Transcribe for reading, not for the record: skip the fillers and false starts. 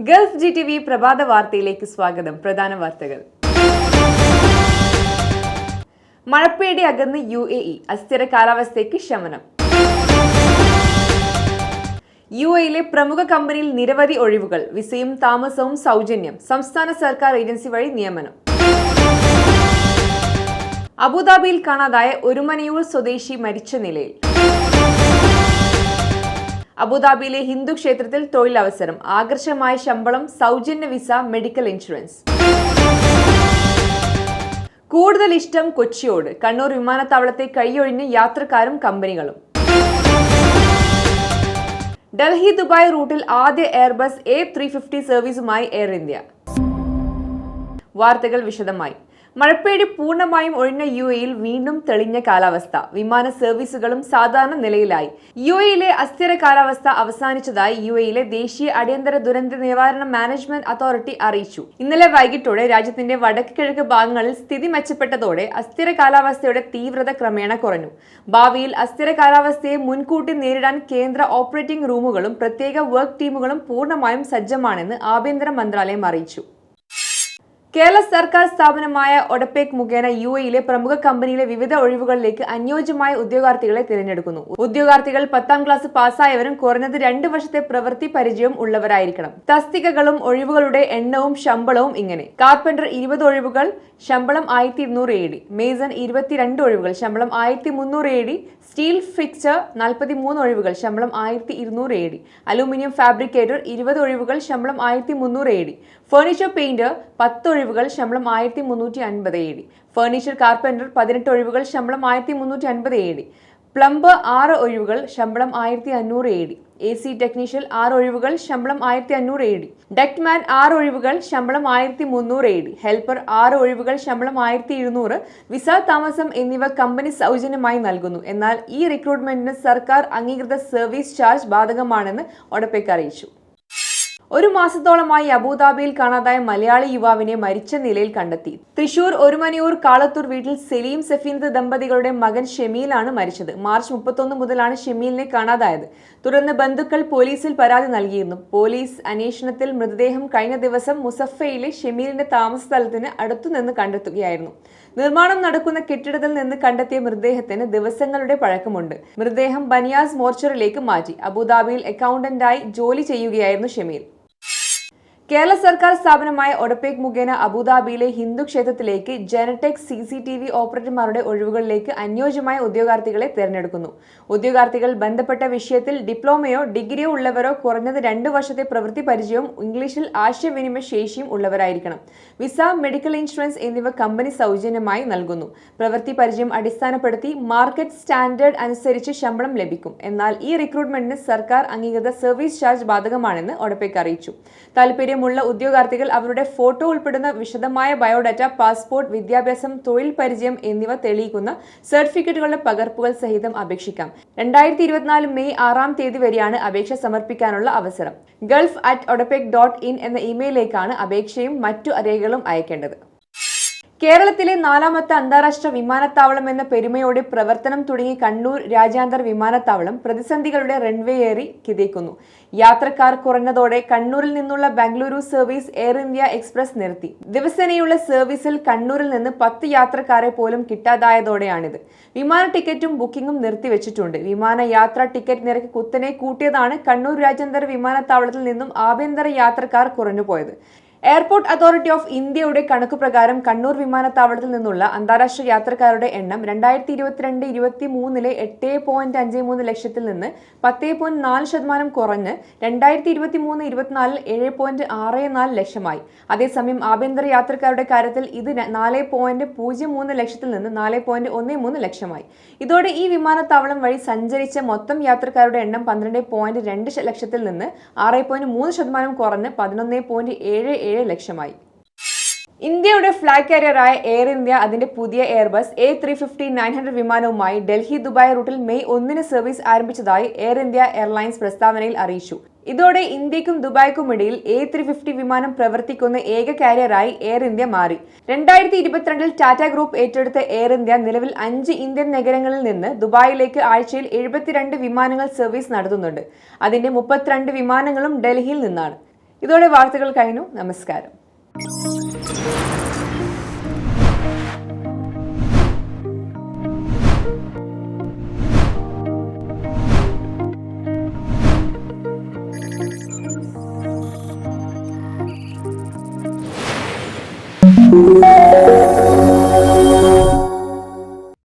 Gulf GTV പ്രഭാത വാർത്തയിലേക്ക് സ്വാഗതം. പ്രധാന വാർത്തകൾ. മഴപ്പേടി അകന്ന് UAE, അസ്ഥിര കാലാവസ്ഥയ്ക്ക് ശമനം. UAE പ്രമുഖ കമ്പനിയിൽ നിരവധി ഒഴിവുകൾ, വിസയും താമസവും സൗജന്യം, സംസ്ഥാന സർക്കാർ ഏജൻസി വഴി നിയമനം. അബുദാബിയിൽ കാണാതായ ഒരുമനയൂർ സ്വദേശി മരിച്ച നിലയിൽ. അബുദാബിയിലെ ഹിന്ദു ക്ഷേത്രത്തിൽ തൊഴിലവസരം, ആകർഷകമായ ശമ്പളം, സൗജന്യ വിസ, മെഡിക്കൽ ഇൻഷുറൻസ്. കൂടുതൽ ഇഷ്ടം കൊച്ചിയോട്, കണ്ണൂർ വിമാനത്താവളത്തെ കൈയൊഴിഞ്ഞ് യാത്രക്കാരും കമ്പനികളും. ഡൽഹി ദുബായ് റൂട്ടിൽ ആദ്യ എയർബസ് A350 സർവീസുമായി എയർ ഇന്ത്യ. വാർത്തകൾ വിശദമായി. മഴപ്പേടി പൂർണ്ണമായും ഒഴിഞ്ഞ UAEയിൽ വീണ്ടും തെളിഞ്ഞ കാലാവസ്ഥ, വിമാന സർവീസുകളും സാധാരണ നിലയിലായി. UAEയിലെ അസ്ഥിര കാലാവസ്ഥ അവസാനിച്ചതായി UAEയിലെ ദേശീയ അടിയന്തര ദുരന്ത നിവാരണ മാനേജ്മെന്റ് അതോറിറ്റി അറിയിച്ചു. ഇന്നലെ വൈകിട്ടോടെ രാജ്യത്തിന്റെ വടക്ക് കിഴക്ക് ഭാഗങ്ങളിൽ സ്ഥിതി മെച്ചപ്പെട്ടതോടെ അസ്ഥിര കാലാവസ്ഥയുടെ തീവ്രത ക്രമേണ കുറഞ്ഞു. ഭാവിയിൽ അസ്ഥിര കാലാവസ്ഥയെ മുൻകൂട്ടി നേരിടാൻ കേന്ദ്ര ഓപ്പറേറ്റിംഗ് റൂമുകളും പ്രത്യേക വർക്ക് ടീമുകളും പൂർണ്ണമായും സജ്ജമാണെന്ന് ആഭ്യന്തര മന്ത്രാലയം അറിയിച്ചു. കേരള സർക്കാർ സ്ഥാപനമായ ഒഡപെക് മുഖേന UAEയിലെ പ്രമുഖ കമ്പനിയിലെ വിവിധ ഒഴിവുകളിലേക്ക് അനുയോജ്യമായ ഉദ്യോഗാർത്ഥികളെ തിരഞ്ഞെടുക്കുന്നു. ഉദ്യോഗാർത്ഥികൾ 10ാം ക്ലാസ് പാസ്സായവരും കുറഞ്ഞത് 2 വർഷത്തെ പ്രവൃത്തി പരിചയവും ഉള്ളവരായിരിക്കണം. തസ്തികകളും ഒഴിവുകളുടെ എണ്ണവും ശമ്പളവും ഇങ്ങനെ: കാർപ്പന്റർ 20 ഒഴിവുകൾ, ശമ്പളം 1200 AED. മേസൺ 22 ഒഴിവുകൾ, ശമ്പളം 1300 AED. സ്റ്റീൽ ഫിക്സർ 43 ഒഴിവുകൾ, ശമ്പളം 1200 AED. അലൂമിനിയം ഫാബ്രിക്കേറ്റർ 20 ഒഴിവുകൾ, ശമ്പളം 1300 AED. ഫർണിച്ചർ പെയിന്റർ 10 ഒഴിവുകൾ, ശമ്പളം 1350 AED. ഫർണിച്ചർ കാർപ്പന്റർ 18 ഒഴിവുകൾ, ശമ്പളം 1350 AED. പ്ലംബർ 6 ഒഴിവുകൾ, ശമ്പളം 1500 AED. AC ടെക്നീഷ്യൻ 6 ഒഴിവുകൾ, ശമ്പളം 1500 AED. ഡക്ട്മാൻ 6 ഒഴിവുകൾ, ശമ്പളം 1300 AED. ഹെൽപ്പർ 6 ഒഴിവുകൾ, ശമ്പളം 1700. വിസ, താമസം എന്നിവ കമ്പനി സൗജന്യമായി നൽകുന്നു. എന്നാൽ ഈ റിക്രൂട്ട്മെന്റിന് സർക്കാർ അംഗീകൃത സർവീസ് ചാർജ് ബാധകമാണെന്ന് ഒഡപെക് അറിയിച്ചു. ഒരു മാസത്തോളമായി അബുദാബിയിൽ കാണാതായ മലയാളി യുവാവിനെ മരിച്ച നിലയിൽ കണ്ടെത്തി. തൃശൂർ ഒരുമനയൂർ കാളത്തൂർ വീട്ടിൽ സലീം സഫീനത്ത് ദമ്പതികളുടെ മകൻ ഷെമീലാണ് മരിച്ചത്. മാർച്ച് 31 മുതലാണ് ഷെമീലിനെ കാണാതായത്. തുടർന്ന് ബന്ധുക്കൾ പോലീസിൽ പരാതി നൽകിയിരുന്നു. പോലീസ് അന്വേഷണത്തിൽ മൃതദേഹം കഴിഞ്ഞ ദിവസം മുസഫയിലെ ഷെമീലിന്റെ താമസ സ്ഥലത്തിന് അടുത്തുനിന്ന് കണ്ടെത്തുകയായിരുന്നു. നിർമ്മാണം നടക്കുന്ന കെട്ടിടത്തിൽ നിന്ന് കണ്ടെത്തിയ മൃതദേഹത്തിന് ദിവസങ്ങളുടെ പഴക്കമുണ്ട്. മൃതദേഹം ബനിയാസ് മോർച്ചറിയിലേക്ക് മാറ്റി. അബുദാബിയിൽ അക്കൗണ്ടന്റായി ജോലി ചെയ്യുകയായിരുന്നു ഷെമീൽ. കേരള സർക്കാർ സ്ഥാപനമായ ഒഡപെക് മുഖേന അബുദാബിയിലെ ഹിന്ദു ക്ഷേത്രത്തിലേക്ക് ജനടെക് CCTV ഓപ്പറേറ്റർമാരുടെ ഒഴിവുകളിലേക്ക് അനുയോജ്യമായ ഉദ്യോഗാർത്ഥികളെ തിരഞ്ഞെടുക്കുന്നു. ഉദ്യോഗാർത്ഥികൾ ബന്ധപ്പെട്ട വിഷയത്തിൽ ഡിപ്ലോമയോ ഡിഗ്രിയോ ഉള്ളവരോ കുറഞ്ഞത് 2 വർഷത്തെ പ്രവൃത്തി പരിചയവും ഇംഗ്ലീഷിൽ ആശയവിനിമയ ശേഷിയും ഉള്ളവരായിരിക്കണം. വിസ, മെഡിക്കൽ ഇൻഷുറൻസ് എന്നിവ കമ്പനി സൗജന്യമായി നൽകുന്നു. പ്രവൃത്തി പരിചയം അടിസ്ഥാനപ്പെടുത്തി മാർക്കറ്റ് സ്റ്റാൻഡേർഡ് അനുസരിച്ച് ശമ്പളം ലഭിക്കും. എന്നാൽ ഈ റിക്രൂട്ട്മെന്റിന് സർക്കാർ അംഗീകൃത സർവീസ് ചാർജ് ബാധകമാണെന്ന് ഒഡപെക് അറിയിച്ചു. താല്പര്യമുള്ള ഉദ്യോഗാർത്ഥികൾ അവരുടെ ഫോട്ടോ ഉൾപ്പെടുന്ന വിശദമായ ബയോഡാറ്റ, പാസ്പോർട്ട്, വിദ്യാഭ്യാസം, തൊഴിൽ പരിചയം എന്നിവ തെളിയിക്കുന്ന സർട്ടിഫിക്കറ്റുകളുടെ പകർപ്പുകൾ സഹിതം അപേക്ഷിക്കാം. 2024 മെയ് 6-ാം തീയതി വരെയാണ് അപേക്ഷ സമർപ്പിക്കാനുള്ള അവസരം. gulf@odepec.in എന്ന ഇമെയിലേക്കാണ് അപേക്ഷയും മറ്റു രേഖകളും അയക്കേണ്ടത്. കേരളത്തിലെ 4ാമത്തെ അന്താരാഷ്ട്ര വിമാനത്താവളം എന്ന പെരുമയോടെ പ്രവർത്തനം തുടങ്ങി കണ്ണൂർ രാജ്യാന്തര വിമാനത്താവളം പ്രതിസന്ധികളുടെ റൺവേയേറി കിതയ്ക്കുന്നു. യാത്രക്കാർ കുറഞ്ഞതോടെ കണ്ണൂരിൽ നിന്നുള്ള Bengaluru service air India express നിർത്തി. ദിവസേനയുള്ള സർവീസിൽ കണ്ണൂരിൽ നിന്ന് 10 യാത്രക്കാരെ പോലും കിട്ടാതായതോടെയാണിത്. വിമാന ടിക്കറ്റും ബുക്കിംഗും നിർത്തിവെച്ചിട്ടുണ്ട്. വിമാന യാത്രാ ടിക്കറ്റ് നിരക്ക് കുത്തനെ കൂട്ടിയതാണ് കണ്ണൂർ രാജ്യാന്തര വിമാനത്താവളത്തിൽ നിന്നും ആഭ്യന്തര യാത്രക്കാർ കുറഞ്ഞുപോയത്. എയർപോർട്ട് അതോറിറ്റി ഓഫ് ഇന്ത്യയുടെ കണക്കുപ്രകാരം കണ്ണൂർ വിമാനത്താവളത്തിൽ നിന്നുള്ള അന്താരാഷ്ട്ര യാത്രക്കാരുടെ എണ്ണം 2022-23 8.53 ലക്ഷത്തിൽ നിന്ന് 10.4% കുറഞ്ഞ് 2023-24 7.64 ലക്ഷമായി. അതേസമയം ആഭ്യന്തര യാത്രക്കാരുടെ കാര്യത്തിൽ ഇത് 4.03 ലക്ഷത്തിൽ നിന്ന് 4.13 ലക്ഷമായി. ഇതോടെ ഈ വിമാനത്താവളം വഴി സഞ്ചരിച്ച മൊത്തം യാത്രക്കാരുടെ എണ്ണം 12.2 ലക്ഷത്തിൽ നിന്ന് 6.3% കുറഞ്ഞ് 11.77 ലക്ഷമായി. ഇന്ത്യയുടെ ഫ്ലാഗ് കാരിയറായ എയർ ഇന്ത്യ അതിന്റെ പുതിയ എയർബസ് A350-900 വിമാനവുമായി ഡൽഹി ദുബായ് റൂട്ടിൽ മെയ് 1 സർവീസ് ആരംഭിച്ചതായി എയർ ഇന്ത്യ എയർലൈൻസ് പ്രസ്താവനയിൽ അറിയിച്ചു. ഇതോടെ ഇന്ത്യക്കും ദുബായ്ക്കുമിടയിൽ A350 വിമാനം പ്രവർത്തിക്കുന്ന ഏക കാരിയറായി എയർ ഇന്ത്യ മാറി. 2022 ടാറ്റ ഗ്രൂപ്പ് ഏറ്റെടുത്ത എയർ ഇന്ത്യ നിലവിൽ 5 ഇന്ത്യൻ നഗരങ്ങളിൽ നിന്ന് ദുബായിലേക്ക് ആഴ്ചയിൽ 72 വിമാനങ്ങൾ സർവീസ് നടത്തുന്നുണ്ട്. അതിന്റെ 32 വിമാനങ്ങളും ഡൽഹിയിൽ നിന്നാണ്. ഇതോടെ വാർത്തകൾ കഴിഞ്ഞു. നമസ്കാരം.